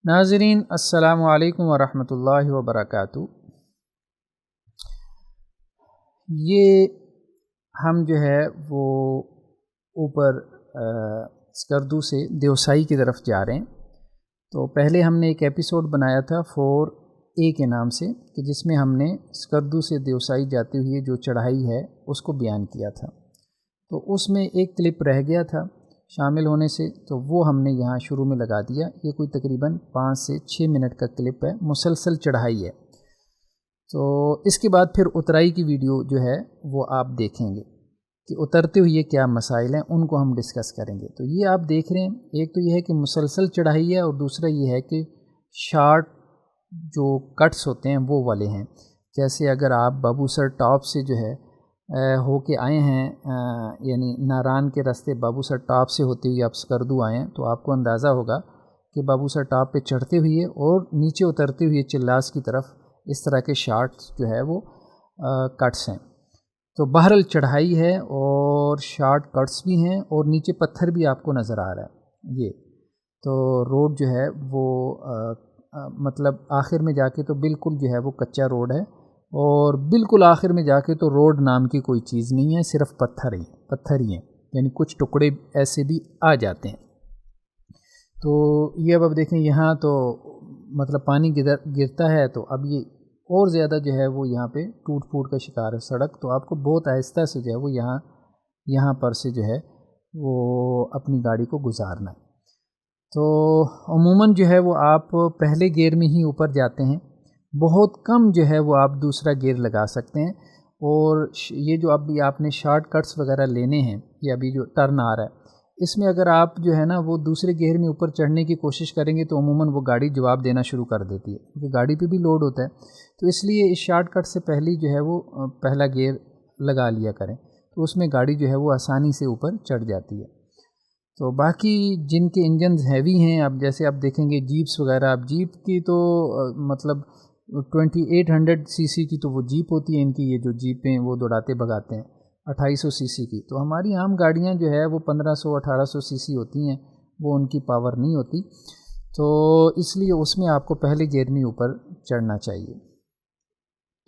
ناظرین السلام علیکم ورحمۃ اللہ وبرکاتہ۔ یہ ہم جو ہے وہ اوپر سکردو سے دیوسائی کی طرف جا رہے ہیں۔ تو پہلے ہم نے ایک ایپیسوڈ بنایا تھا 4A کے نام سے، کہ جس میں ہم نے سکردو سے دیوسائی جاتے ہوئے جو چڑھائی ہے اس کو بیان کیا تھا۔ تو اس میں ایک کلپ رہ گیا تھا شامل ہونے سے، تو وہ ہم نے یہاں شروع میں لگا دیا۔ یہ کوئی تقریباً 5 سے 6 منٹ کا کلپ ہے، مسلسل چڑھائی ہے۔ تو اس کے بعد پھر اترائی کی ویڈیو جو ہے وہ آپ دیکھیں گے کہ اترتے ہوئے کیا مسائل ہیں، ان کو ہم ڈسکس کریں گے۔ تو یہ آپ دیکھ رہے ہیں، ایک تو یہ ہے کہ مسلسل چڑھائی ہے، اور دوسرا یہ ہے کہ شارٹ جو کٹس ہوتے ہیں وہ والے ہیں۔ جیسے اگر آپ بابو سر ٹاپ سے جو ہے ہو کے آئے ہیں، یعنی ناران کے راستے بابو سر ٹاپ سے ہوتے ہوئے آپ سکردو آئے ہیں، تو آپ کو اندازہ ہوگا کہ بابو سر ٹاپ پہ چڑھتے ہوئے اور نیچے اترتے ہوئے چلاس کی طرف اس طرح کے شارٹس جو ہے وہ کٹس ہیں۔ تو بہرحال چڑھائی ہے اور شارٹ کٹس بھی ہیں، اور نیچے پتھر بھی آپ کو نظر آ رہا ہے۔ یہ تو روڈ جو ہے وہ مطلب آخر میں جا کے تو بالکل جو ہے وہ کچا روڈ ہے، اور بالکل آخر میں جا کے تو روڈ نام کی کوئی چیز نہیں ہے، صرف پتھر ہی ہیں، یعنی کچھ ٹکڑے ایسے بھی آ جاتے ہیں۔ تو یہ اب دیکھیں یہاں تو مطلب پانی گرتا ہے، تو اب یہ اور زیادہ جو ہے وہ یہاں پہ ٹوٹ پھوٹ کا شکار ہے سڑک۔ تو آپ کو بہت آہستہ سے جو ہے وہ یہاں پر سے جو ہے وہ اپنی گاڑی کو گزارنا ہے۔ تو عموماً جو ہے وہ آپ پہلے گیئر میں ہی اوپر جاتے ہیں، بہت کم جو ہے وہ آپ دوسرا گیئر لگا سکتے ہیں۔ اور یہ جو ابھی آپ نے شارٹ کٹس وغیرہ لینے ہیں، یہ ابھی جو ٹرن آ رہا ہے، اس میں اگر آپ جو ہے نا وہ دوسرے گیئر میں اوپر چڑھنے کی کوشش کریں گے تو عموماً وہ گاڑی جواب دینا شروع کر دیتی ہے، کیونکہ گاڑی پہ بھی لوڈ ہوتا ہے۔ تو اس لیے اس شارٹ کٹ سے پہلے جو ہے وہ پہلا گیئر لگا لیا کریں، تو اس میں گاڑی جو ہے وہ آسانی سے اوپر چڑھ جاتی ہے۔ تو باقی جن کے انجنز ہیوی ہیں، اب جیسے آپ دیکھیں گے جیپس وغیرہ، اب جیپ کی تو مطلب 2800 سی سی کی تو وہ جیپ ہوتی ہے، ان کی یہ جو جیپیں وہ دوڑاتے بھگاتے ہیں 2800 سی سی کی۔ تو ہماری عام گاڑیاں جو ہے وہ 1500 1800 سی سی ہوتی ہیں، وہ ان کی پاور نہیں ہوتی۔ تو اس لیے اس میں آپ کو پہلے گیئر میں اوپر چڑھنا چاہیے۔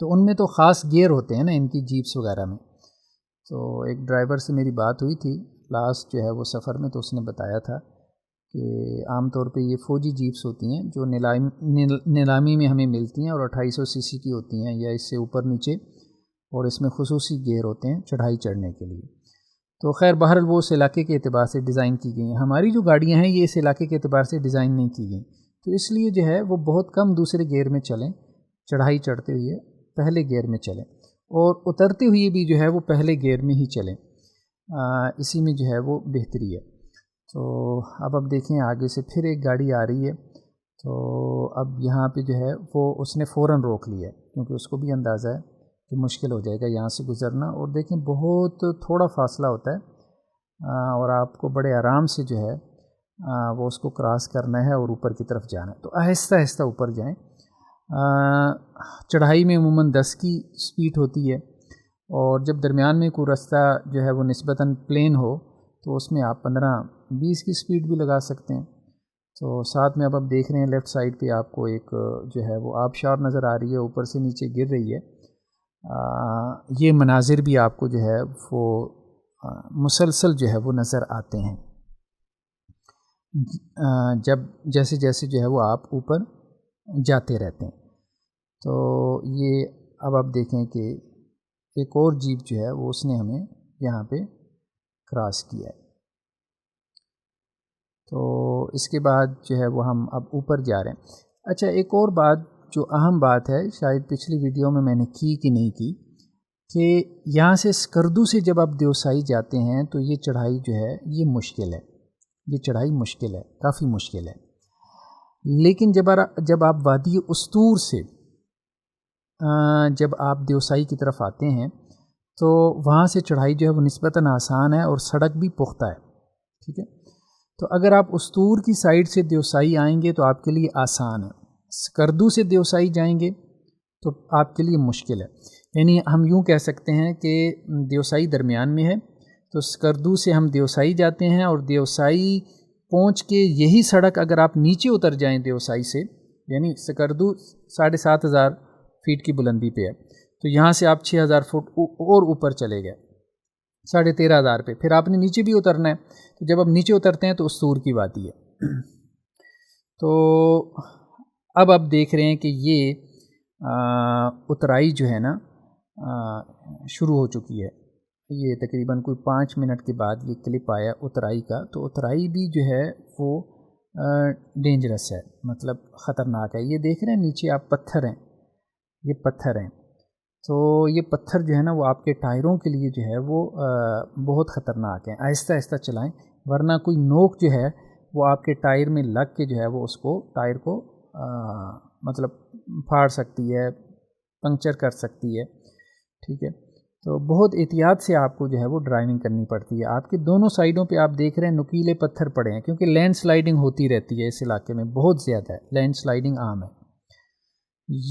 تو ان میں تو خاص گیئر ہوتے ہیں نا ان کی جیپس وغیرہ میں۔ تو ایک ڈرائیور سے میری بات ہوئی تھی لاسٹ جو ہے وہ سفر میں، تو اس نے بتایا تھا کہ عام طور پہ یہ فوجی جیپس ہوتی ہیں جو نیلامی میں ہمیں ملتی ہیں، اور 2800 سی سی کی ہوتی ہیں یا اس سے اوپر نیچے، اور اس میں خصوصی گیئر ہوتے ہیں چڑھائی چڑھنے کے لیے۔ تو خیر بہرحال وہ اس علاقے کے اعتبار سے ڈیزائن کی گئی ہیں۔ ہماری جو گاڑیاں ہیں یہ اس علاقے کے اعتبار سے ڈیزائن نہیں کی گئیں، تو اس لیے جو ہے وہ بہت کم دوسرے گیئر میں چلیں، چڑھائی چڑھتے ہوئے پہلے گیئر میں چلیں، اور اترتے ہوئے بھی جو ہے وہ پہلے گیئر میں ہی چلیں، اسی میں جو ہے وہ بہتری ہے۔ تو اب دیکھیں آگے سے پھر ایک گاڑی آ رہی ہے، تو اب یہاں پہ جو ہے وہ اس نے فوراً روک لیا ہے، کیونکہ اس کو بھی اندازہ ہے کہ مشکل ہو جائے گا یہاں سے گزرنا۔ اور دیکھیں بہت تھوڑا فاصلہ ہوتا ہے، اور آپ کو بڑے آرام سے جو ہے وہ اس کو کراس کرنا ہے اور اوپر کی طرف جانا ہے۔ تو آہستہ آہستہ اوپر جائیں۔ چڑھائی میں عموماً 10 کی سپیڈ ہوتی ہے، اور جب درمیان میں کوئی راستہ جو ہے وہ نسبتاً پلین ہو تو اس میں آپ 15-20 کی سپیڈ بھی لگا سکتے ہیں۔ تو ساتھ میں اب آپ دیکھ رہے ہیں لیفٹ سائڈ پہ آپ کو ایک جو ہے وہ آبشار نظر آ رہی ہے، اوپر سے نیچے گر رہی ہے۔ یہ مناظر بھی آپ کو جو ہے وہ مسلسل جو ہے وہ نظر آتے ہیں جیسے جیسے جو ہے وہ آپ اوپر جاتے رہتے ہیں۔ تو یہ اب آپ دیکھیں کہ ایک اور جیپ جو ہے وہ اس نے ہمیں یہاں پہ کراس کیا ہے۔ تو اس کے بعد جو ہے وہ ہم اب اوپر جا رہے ہیں۔ اچھا، ایک اور بات جو اہم بات ہے، شاید پچھلی ویڈیو میں نے کی کہ نہیں کی، کہ یہاں سے سکردو سے جب آپ دیوسائی جاتے ہیں تو یہ چڑھائی جو ہے یہ مشکل ہے، یہ چڑھائی مشکل ہے، کافی مشکل ہے۔ لیکن جب آپ وادی استور سے جب آپ دیوسائی کی طرف آتے ہیں تو وہاں سے چڑھائی جو ہے وہ نسبتاً آسان ہے، اور سڑک بھی پختہ ہے، ٹھیک ہے۔ تو اگر آپ استور کی سائڈ سے دیوسائی آئیں گے تو آپ کے لیے آسان ہے، سکردو سے دیوسائی جائیں گے تو آپ کے لیے مشکل ہے۔ یعنی ہم یوں کہہ سکتے ہیں کہ دیوسائی درمیان میں ہے، تو سکردو سے ہم دیوسائی جاتے ہیں، اور دیوسائی پہنچ کے یہی سڑک اگر آپ نیچے اتر جائیں دیوسائی سے، یعنی سکردو 7,500 فیٹ کی بلندی پہ ہے، تو یہاں سے آپ 6,000 فٹ اور اوپر چلے گئے 13,500 پہ، پھر آپ نے نیچے بھی اترنا ہے، تو جب آپ نیچے اترتے ہیں تو استور کی وادی ہے۔ تو اب آپ دیکھ رہے ہیں کہ یہ اترائی جو ہے نا شروع ہو چکی ہے، یہ تقریباً کوئی 5 منٹ کے بعد یہ کلپ آیا اترائی کا، تو اترائی بھی جو ہے وہ ڈینجرس ہے، مطلب خطرناک ہے۔ یہ دیکھ رہے ہیں نیچے آپ پتھر ہیں، یہ پتھر ہیں، تو یہ پتھر جو ہے نا وہ آپ کے ٹائروں کے لیے جو ہے وہ بہت خطرناک ہیں، آہستہ آہستہ چلائیں، ورنہ کوئی نوک جو ہے وہ آپ کے ٹائر میں لگ کے جو ہے وہ اس کو ٹائر کو مطلب پھاڑ سکتی ہے، پنکچر کر سکتی ہے، ٹھیک ہے۔ تو بہت احتیاط سے آپ کو جو ہے وہ ڈرائیونگ کرنی پڑتی ہے۔ آپ کے دونوں سائڈوں پہ آپ دیکھ رہے ہیں نکیلے پتھر پڑے ہیں، کیونکہ لینڈ سلائیڈنگ ہوتی رہتی ہے اس علاقے میں، بہت زیادہ ہے، لینڈ سلائیڈنگ عام ہے۔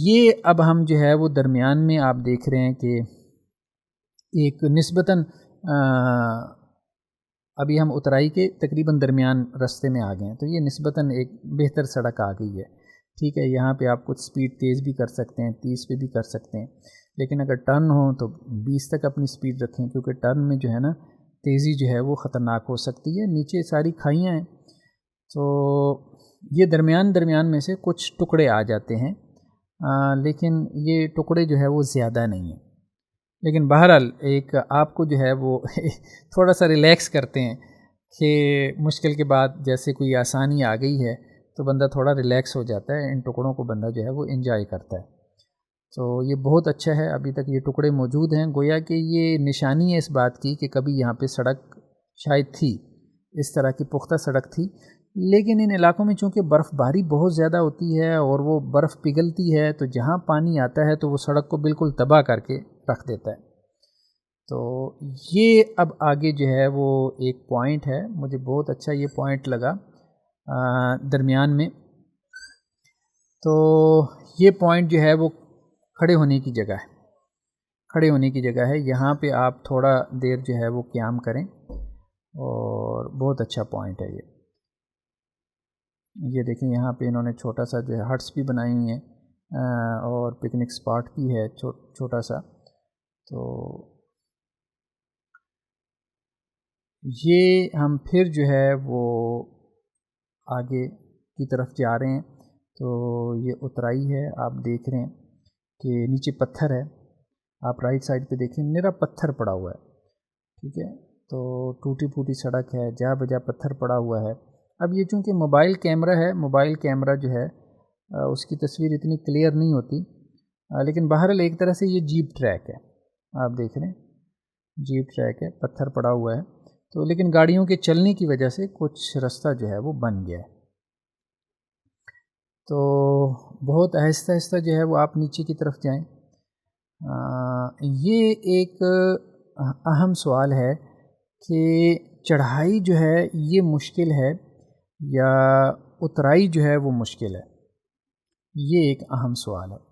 یہ اب ہم جو ہے وہ درمیان میں آپ دیکھ رہے ہیں کہ ایک نسبتاً ابھی ہم اترائی کے تقریباً درمیان رستے میں آ گئے ہیں، تو یہ نسبتاً ایک بہتر سڑک آ گئی ہے، ٹھیک ہے۔ یہاں پہ آپ کچھ سپیڈ تیز بھی کر سکتے ہیں، 30 پہ بھی کر سکتے ہیں، لیکن اگر ٹرن ہو تو 20 تک اپنی سپیڈ رکھیں، کیونکہ ٹرن میں جو ہے نا تیزی جو ہے وہ خطرناک ہو سکتی ہے۔ نیچے ساری کھائیاں ہیں، تو یہ درمیان میں سے کچھ ٹکڑے آ جاتے ہیں، لیکن یہ ٹکڑے جو ہے وہ زیادہ نہیں ہیں، لیکن بہرحال ایک آپ کو جو ہے وہ تھوڑا سا ریلیکس کرتے ہیں کہ مشکل کے بعد جیسے کوئی آسانی آ گئی ہے تو بندہ تھوڑا ریلیکس ہو جاتا ہے، ان ٹکڑوں کو بندہ جو ہے وہ انجوائے کرتا ہے۔ تو یہ بہت اچھا ہے، ابھی تک یہ ٹکڑے موجود ہیں، گویا کہ یہ نشانی ہے اس بات کی کہ کبھی یہاں پہ سڑک شاید تھی، اس طرح کی پختہ سڑک تھی، لیکن ان علاقوں میں چونکہ برف باری بہت زیادہ ہوتی ہے اور وہ برف پگھلتی ہے، تو جہاں پانی آتا ہے تو وہ سڑک کو بالکل تباہ کر کے رکھ دیتا ہے۔ تو یہ اب آگے جو ہے وہ ایک پوائنٹ ہے، مجھے بہت اچھا یہ پوائنٹ لگا درمیان میں، تو یہ پوائنٹ جو ہے وہ کھڑے ہونے کی جگہ ہے، کھڑے ہونے کی جگہ ہے، یہاں پہ آپ تھوڑا دیر جو ہے وہ قیام کریں، اور بہت اچھا پوائنٹ ہے یہ دیکھیں یہاں پہ انہوں نے چھوٹا سا جو ہے ہٹس بھی بنائی ہوئی ہیں، اور پکنک سپاٹ بھی ہے چھوٹا سا۔ تو یہ ہم پھر جو ہے وہ آگے کی طرف جا رہے ہیں، تو یہ اترائی ہے، آپ دیکھ رہے ہیں کہ نیچے پتھر ہے، آپ رائٹ سائڈ پہ دیکھیں میرا پتھر پڑا ہوا ہے، ٹھیک ہے، تو ٹوٹی پھوٹی سڑک ہے، جا بجا پتھر پڑا ہوا ہے۔ اب یہ چونکہ موبائل کیمرہ ہے، موبائل کیمرہ جو ہے اس کی تصویر اتنی کلیئر نہیں ہوتی، لیکن بہرحال ایک طرح سے یہ جیپ ٹریک ہے، آپ دیکھ رہے ہیں جیپ ٹریک ہے، پتھر پڑا ہوا ہے، تو لیکن گاڑیوں کے چلنے کی وجہ سے کچھ رستہ جو ہے وہ بن گیا ہے۔ تو بہت آہستہ آہستہ جو ہے وہ آپ نیچے کی طرف جائیں۔ یہ ایک اہم سوال ہے کہ چڑھائی جو ہے یہ مشکل ہے یا اترائی جو ہے وہ مشکل ہے، یہ ایک اہم سوال ہے۔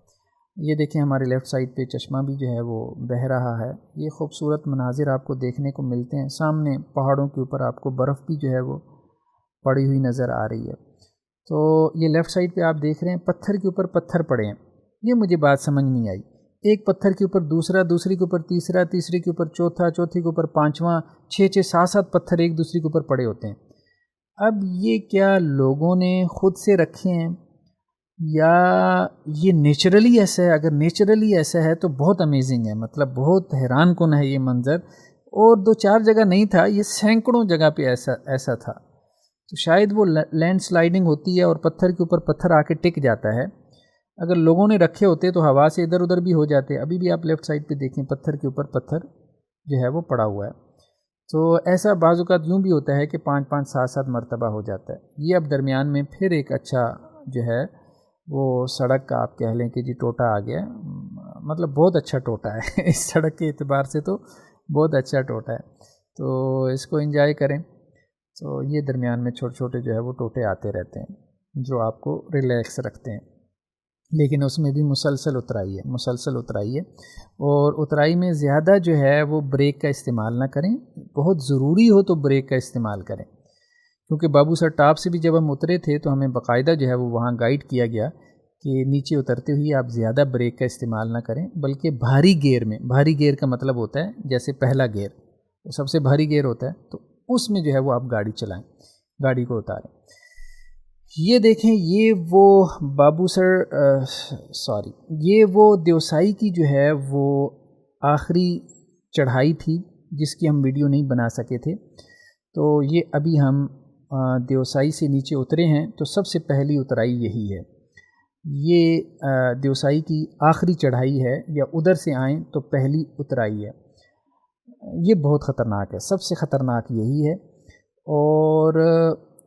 یہ دیکھیں ہمارے لیفٹ سائڈ پہ چشمہ بھی جو ہے وہ بہہ رہا ہے، یہ خوبصورت مناظر آپ کو دیکھنے کو ملتے ہیں، سامنے پہاڑوں کے اوپر آپ کو برف بھی جو ہے وہ پڑی ہوئی نظر آ رہی ہے۔ تو یہ لیفٹ سائڈ پہ آپ دیکھ رہے ہیں پتھر کے اوپر پتھر پڑے ہیں، یہ مجھے بات سمجھ نہیں آئی، ایک پتھر کے اوپر دوسرا، دوسرے کے اوپر تیسرا، تیسرے کے اوپر چوتھا، چوتھے کے اوپر پانچواں، 6 7 پتھر ایک دوسرے کے اوپر پڑے ہوتے ہیں۔ اب یہ کیا لوگوں نے خود سے رکھے ہیں یا یہ نیچرلی ایسا ہے؟ اگر نیچرلی ایسا ہے تو بہت امیزنگ ہے، مطلب بہت حیران کن ہے یہ منظر، اور 2-4 جگہ نہیں تھا، یہ سینکڑوں جگہ پہ ایسا تھا۔ تو شاید وہ لینڈ سلائیڈنگ ہوتی ہے اور پتھر کے اوپر پتھر آ کے ٹک جاتا ہے، اگر لوگوں نے رکھے ہوتے تو ہوا سے ادھر ادھر بھی ہو جاتے۔ ابھی بھی آپ لیفٹ سائڈ پہ دیکھیں پتھر کے اوپر پتھر جو ہے وہ پڑا ہوا ہے، تو ایسا بعض اوقات یوں بھی ہوتا ہے کہ 5 7 مرتبہ ہو جاتا ہے۔ یہ اب درمیان میں پھر ایک اچھا جو ہے وہ سڑک کا آپ کہہ لیں کہ جی ٹوٹا آ گیا، مطلب بہت اچھا ٹوٹا ہے اس سڑک کے اعتبار سے تو بہت اچھا ٹوٹا ہے، تو اس کو انجوائے کریں۔ تو یہ درمیان میں چھوٹے چھوٹے جو ہے وہ ٹوٹے آتے رہتے ہیں جو آپ کو ریلیکس رکھتے ہیں، لیکن اس میں بھی مسلسل اترائی ہے، اور اترائی میں زیادہ جو ہے وہ بریک کا استعمال نہ کریں، بہت ضروری ہو تو بریک کا استعمال کریں، کیونکہ بابو سر ٹاپ سے بھی جب ہم اترے تھے تو ہمیں باقاعدہ جو ہے وہ وہاں گائیڈ کیا گیا کہ نیچے اترتے ہوئے آپ زیادہ بریک کا استعمال نہ کریں، بلکہ بھاری گیئر میں، بھاری گیئر کا مطلب ہوتا ہے جیسے پہلا گیئر وہ سب سے بھاری گیئر ہوتا ہے، تو اس میں جو ہے وہ آپ گاڑی چلائیں، گاڑی کو اتاریں۔ یہ دیکھیں، یہ وہ بابو سر یہ وہ دیوسائی کی جو ہے وہ آخری چڑھائی تھی جس کی ہم ویڈیو نہیں بنا سکے تھے۔ تو یہ ابھی ہم دیوسائی سے نیچے اترے ہیں، تو سب سے پہلی اترائی یہی ہے، یہ دیوسائی کی آخری چڑھائی ہے، یا ادھر سے آئیں تو پہلی اترائی ہے۔ یہ بہت خطرناک ہے، سب سے خطرناک یہی ہے۔ اور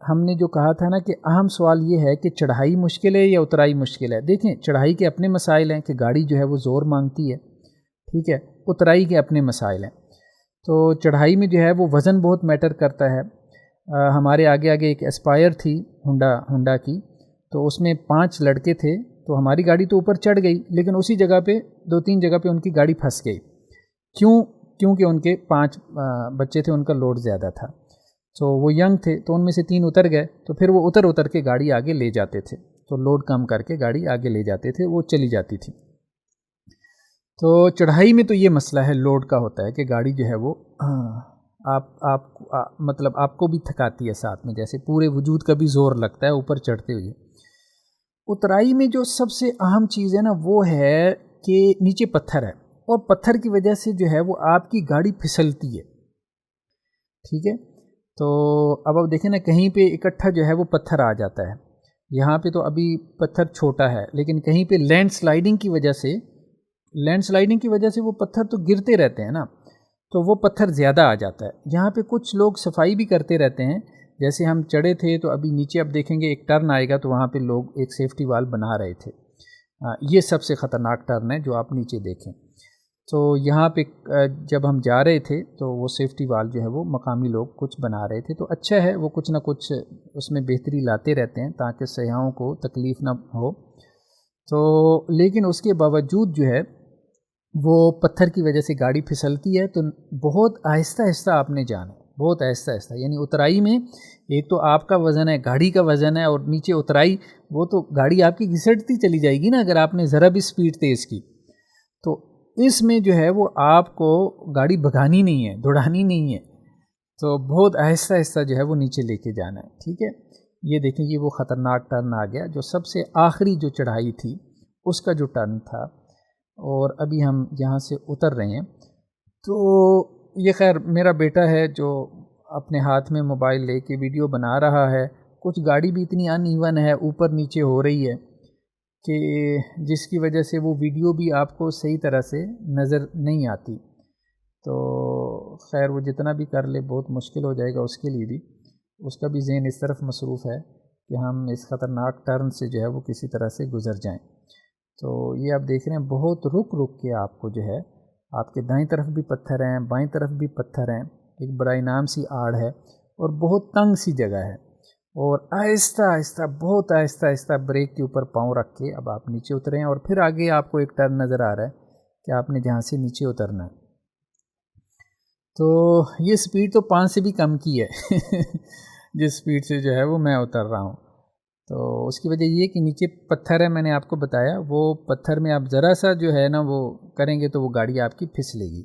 ہم نے جو کہا تھا نا کہ اہم سوال یہ ہے کہ چڑھائی مشکل ہے یا اترائی مشکل ہے۔ دیکھیں، چڑھائی کے اپنے مسائل ہیں کہ گاڑی جو ہے وہ زور مانگتی ہے، ٹھیک ہے، اترائی کے اپنے مسائل ہیں۔ تو چڑھائی میں جو ہے وہ وزن بہت میٹر کرتا ہے۔ ہمارے آگے ایک اسپائر تھی ہونڈا کی، تو اس میں 5 لڑکے تھے، تو ہماری گاڑی تو اوپر چڑھ گئی، لیکن اسی جگہ پہ 2-3 جگہ پہ ان کی گاڑی پھنس گئی۔ کیونکہ ان کے 5 بچے تھے، ان کا لوڈ زیادہ تھا، تو وہ ینگ تھے، تو ان میں سے 3 اتر گئے، تو پھر وہ اتر کے گاڑی آگے لے جاتے تھے، تو لوڈ کم کر کے گاڑی آگے لے جاتے تھے، وہ چلی جاتی تھی۔ تو چڑھائی میں تو یہ مسئلہ ہے، لوڈ کا ہوتا ہے کہ گاڑی جو ہے وہ مطلب آپ کو بھی تھکاتی ہے ساتھ میں، جیسے پورے وجود کا بھی زور لگتا ہے اوپر چڑھتے ہوئے۔ اترائی میں جو سب سے اہم چیز ہے نا، وہ ہے کہ نیچے پتھر ہے، اور پتھر کی وجہ سے جو ہے وہ آپ کی گاڑی پھسلتی ہے، ٹھیک ہے۔ تو اب دیکھیں نا، کہیں پہ اکٹھا جو ہے وہ پتھر آ جاتا ہے، یہاں پہ تو ابھی پتھر چھوٹا ہے، لیکن کہیں پہ لینڈ سلائیڈنگ کی وجہ سے وہ پتھر تو گرتے رہتے ہیں نا، تو وہ پتھر زیادہ آ جاتا ہے۔ یہاں پہ کچھ لوگ صفائی بھی کرتے رہتے ہیں، جیسے ہم چڑھے تھے تو ابھی نیچے اب دیکھیں گے ایک ٹرن آئے گا، تو وہاں پہ لوگ ایک سیفٹی وال بنا رہے تھے۔ یہ سب سے خطرناک ٹرن ہے جو آپ نیچے دیکھیں۔ تو یہاں پہ جب ہم جا رہے تھے تو وہ سیفٹی وال جو ہے وہ مقامی لوگ کچھ بنا رہے تھے، تو اچھا ہے، وہ کچھ نہ کچھ اس میں بہتری لاتے رہتے ہیں تاکہ سیاحوں کو تکلیف نہ ہو۔ تو لیکن اس کے باوجود جو ہے وہ پتھر کی وجہ سے گاڑی پھسلتی ہے، تو بہت آہستہ آہستہ آپ نے جانا ہے، بہت آہستہ آہستہ۔ یعنی اترائی میں ایک تو آپ کا وزن ہے، گاڑی کا وزن ہے، اور نیچے اترائی، وہ تو گاڑی آپ کی گھسٹتی چلی جائے گی نا اگر آپ نے ذرا بھی سپیڈ تیز کی۔ تو اس میں جو ہے وہ آپ کو گاڑی بھگانی نہیں ہے، دوڑانی نہیں ہے، تو بہت آہستہ آہستہ جو ہے وہ نیچے لے کے جانا ہے، ٹھیک ہے۔ یہ دیکھیں، یہ وہ خطرناک ٹرن آ گیا جو سب سے آخری جو چڑھائی تھی اس کا جو ٹرن تھا، اور ابھی ہم یہاں سے اتر رہے ہیں۔ تو یہ خیر میرا بیٹا ہے جو اپنے ہاتھ میں موبائل لے کے ویڈیو بنا رہا ہے، کچھ گاڑی بھی اتنی ان ایون ہے، اوپر نیچے ہو رہی ہے کہ جس کی وجہ سے وہ ویڈیو بھی آپ کو صحیح طرح سے نظر نہیں آتی۔ تو خیر وہ جتنا بھی کر لے بہت مشکل ہو جائے گا اس کے لیے بھی، اس کا بھی ذہن اس طرف مصروف ہے کہ ہم اس خطرناک ٹرن سے جو ہے وہ کسی طرح سے گزر جائیں۔ تو یہ آپ دیکھ رہے ہیں، بہت رک کے آپ کو جو ہے، آپ کے دائیں طرف بھی پتھر ہیں، بائیں طرف بھی پتھر ہیں، ایک برائے نام سی آڑ ہے، اور بہت تنگ سی جگہ ہے، اور آہستہ آہستہ، بہت آہستہ آہستہ بریک کے اوپر پاؤں رکھ کے اب آپ نیچے اترے ہیں، اور پھر آگے آپ کو ایک ٹرن نظر آ رہا ہے کہ آپ نے جہاں سے نیچے اترنا ہے۔ تو یہ سپیڈ تو 5 سے بھی کم کی ہے جس سپیڈ سے جو ہے وہ میں اتر رہا ہوں۔ تو اس کی وجہ یہ کہ نیچے پتھر ہے، میں نے آپ کو بتایا، وہ پتھر میں آپ ذرا سا جو ہے نا وہ کریں گے تو وہ گاڑی آپ کی پھسلے گی،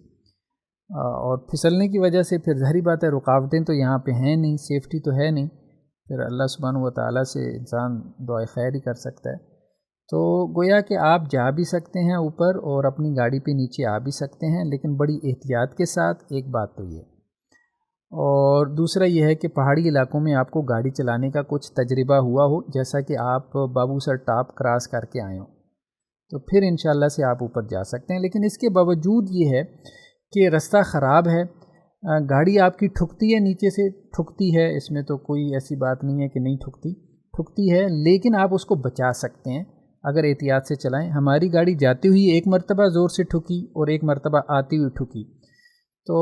اور پھسلنے کی وجہ سے پھر ظاہری بات ہے رکاوٹیں تو یہاں پہ ہیں نہیں، سیفٹی تو ہے نہیں، پھر اللہ سبحانہ و تعالیٰ سے انسان دعائے خیر ہی کر سکتا ہے۔ تو گویا کہ آپ جا بھی سکتے ہیں اوپر اور اپنی گاڑی پہ نیچے آ بھی سکتے ہیں، لیکن بڑی احتیاط کے ساتھ۔ ایک بات تو یہ، اور دوسرا یہ ہے کہ پہاڑی علاقوں میں آپ کو گاڑی چلانے کا کچھ تجربہ ہوا ہو، جیسا کہ آپ بابو سر ٹاپ کراس کر کے آئے ہوں، تو پھر انشاءاللہ سے آپ اوپر جا سکتے ہیں۔ لیکن اس کے باوجود یہ ہے کہ رستہ خراب ہے، گاڑی آپ کی ٹھکتی ہے، نیچے سے ٹھکتی ہے، اس میں تو کوئی ایسی بات نہیں ہے کہ نہیں ٹھکتی ہے، لیکن آپ اس کو بچا سکتے ہیں اگر احتیاط سے چلائیں۔ ہماری گاڑی جاتی ہوئی ایک مرتبہ زور سے ٹھکی اور ایک مرتبہ آتی ہوئی ٹھکی، تو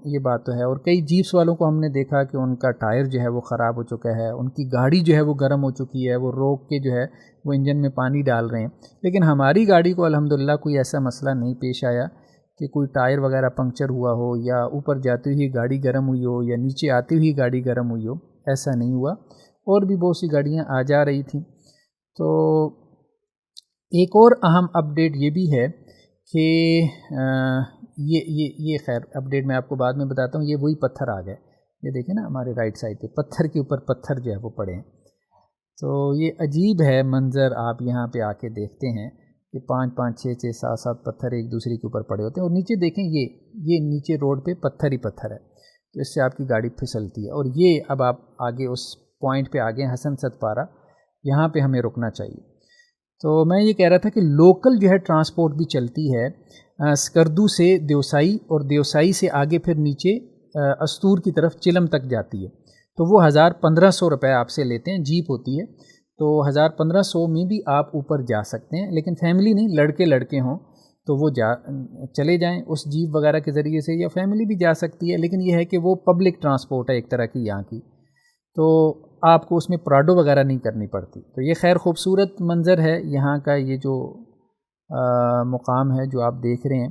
یہ بات تو ہے۔ اور کئی جیپس والوں کو ہم نے دیکھا کہ ان کا ٹائر جو ہے وہ خراب ہو چکا ہے، ان کی گاڑی جو ہے وہ گرم ہو چکی ہے، وہ روک کے جو ہے وہ انجن میں پانی ڈال رہے ہیں، لیکن ہماری گاڑی کو الحمدللہ کوئی ایسا مسئلہ نہیں پیش آیا کہ کوئی ٹائر وغیرہ پنکچر ہوا ہو، یا اوپر جاتی ہوئی گاڑی گرم ہوئی ہو، یا نیچے آتی ہوئی گاڑی گرم ہوئی ہو۔ ایسا نہیں ہوا، اور بھی بہت سی گاڑیاں آ جا رہی تھیں۔ تو ایک اور اہم اپڈیٹ یہ بھی ہے کہ یہ خیر اپڈیٹ میں آپ کو بعد میں بتاتا ہوں۔ یہ وہی پتھر آ گئے، یہ دیکھیں نا ہمارے رائٹ سائڈ پہ پتھر کے اوپر پتھر جو ہے وہ پڑے ہیں۔ تو یہ عجیب ہے منظر، آپ یہاں پہ آ کے دیکھتے ہیں کہ 5 6 6 7 7 پتھر ایک دوسرے کے اوپر پڑے ہوتے ہیں، اور نیچے دیکھیں یہ نیچے روڈ پہ پتھر ہی پتھر ہے، تو اس سے آپ کی گاڑی پھسلتی ہے۔ اور یہ اب آپ آگے اس پوائنٹ پہ آگے حسن ست پارہ، یہاں پہ ہمیں رکنا چاہیے۔ تو میں یہ کہہ رہا تھا کہ لوکل جو ہے ٹرانسپورٹ بھی چلتی ہے سکردو سے دیوسائی، اور دیوسائی سے آگے پھر نیچے استور کی طرف چلم تک جاتی ہے، تو وہ 1500 روپے آپ سے لیتے ہیں، جیپ ہوتی ہے، تو 1500 میں بھی آپ اوپر جا سکتے ہیں، لیکن فیملی نہیں، لڑکے ہوں تو وہ چلے جائیں اس جیپ وغیرہ کے ذریعے سے، یا فیملی بھی جا سکتی ہے، لیکن یہ ہے کہ وہ پبلک ٹرانسپورٹ ہے ایک طرح کی یہاں کی، تو آپ کو اس میں پراڈو وغیرہ نہیں کرنی پڑتی۔ تو یہ خیر خوبصورت منظر ہے یہاں کا، یہ جو مقام ہے جو آپ دیکھ رہے ہیں،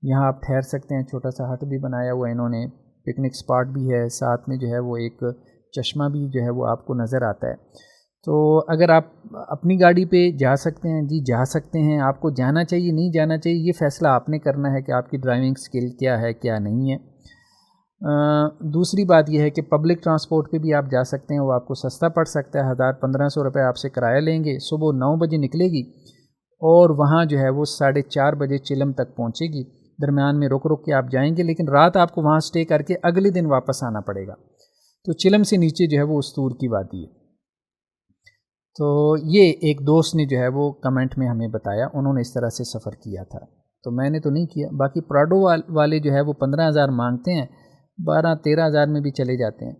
یہاں آپ ٹھہر سکتے ہیں، چھوٹا سا ہٹ بھی بنایا ہوا ہے انہوں نے، پکنک سپاٹ بھی ہے، ساتھ میں جو ہے وہ ایک چشمہ بھی جو ہے وہ آپ کو نظر آتا ہے۔ تو اگر آپ اپنی گاڑی پہ جا سکتے ہیں، جی جا سکتے ہیں، آپ کو جانا چاہیے نہیں جانا چاہیے یہ فیصلہ آپ نے کرنا ہے کہ آپ کی ڈرائیونگ سکل کیا ہے کیا نہیں ہے۔ دوسری بات یہ ہے کہ پبلک ٹرانسپورٹ پہ بھی آپ جا سکتے ہیں، وہ آپ کو سستا پڑ سکتا ہے، 1500 روپے آپ سے کرایہ لیں گے، صبح 9 بجے نکلے گی اور وہاں جو ہے وہ 4:30 بجے چلم تک پہنچے گی، درمیان میں رک کے آپ جائیں گے، لیکن رات آپ کو وہاں سٹے کر کے اگلے دن واپس آنا پڑے گا۔ تو چلم سے نیچے جو ہے وہ استور کی وادی ہے۔ تو یہ ایک دوست نے جو ہے وہ کمنٹ میں ہمیں بتایا، انہوں نے اس طرح سے سفر کیا تھا، تو میں نے تو نہیں کیا۔ باقی پراڈو والے جو ہے وہ 15,000 مانگتے ہیں، 12-13 ہزار میں بھی چلے جاتے ہیں،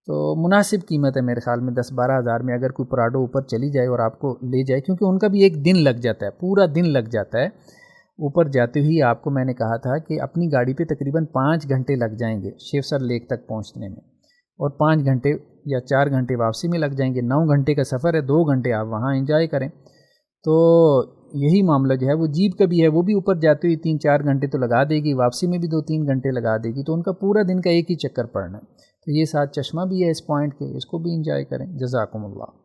تو مناسب قیمت ہے میرے خیال میں 10-12 ہزار میں اگر کوئی پراڈو اوپر چلی جائے اور آپ کو لے جائے، کیونکہ ان کا بھی ایک دن لگ جاتا ہے، پورا دن لگ جاتا ہے اوپر جاتے ہی۔ آپ کو میں نے کہا تھا کہ اپنی گاڑی پہ تقریباً 5 گھنٹے لگ جائیں گے شیوسر لیک تک پہنچنے میں، اور 5 گھنٹے یا 4 گھنٹے واپسی میں لگ جائیں گے، 9 گھنٹے کا سفر ہے، 2 گھنٹے آپ وہاں انجوائے کریں۔ تو یہی معاملہ جو ہے وہ جیپ کا بھی ہے، وہ بھی اوپر جاتے ہوئی 3-4 گھنٹے تو لگا دے گی، واپسی میں بھی 2-3 گھنٹے لگا دے گی، تو ان کا پورا دن کا ایک ہی چکر پڑنا ہے۔ تو یہ ساتھ چشمہ بھی ہے اس پوائنٹ کے، اس کو بھی انجوائے کریں۔ جزاکم اللہ۔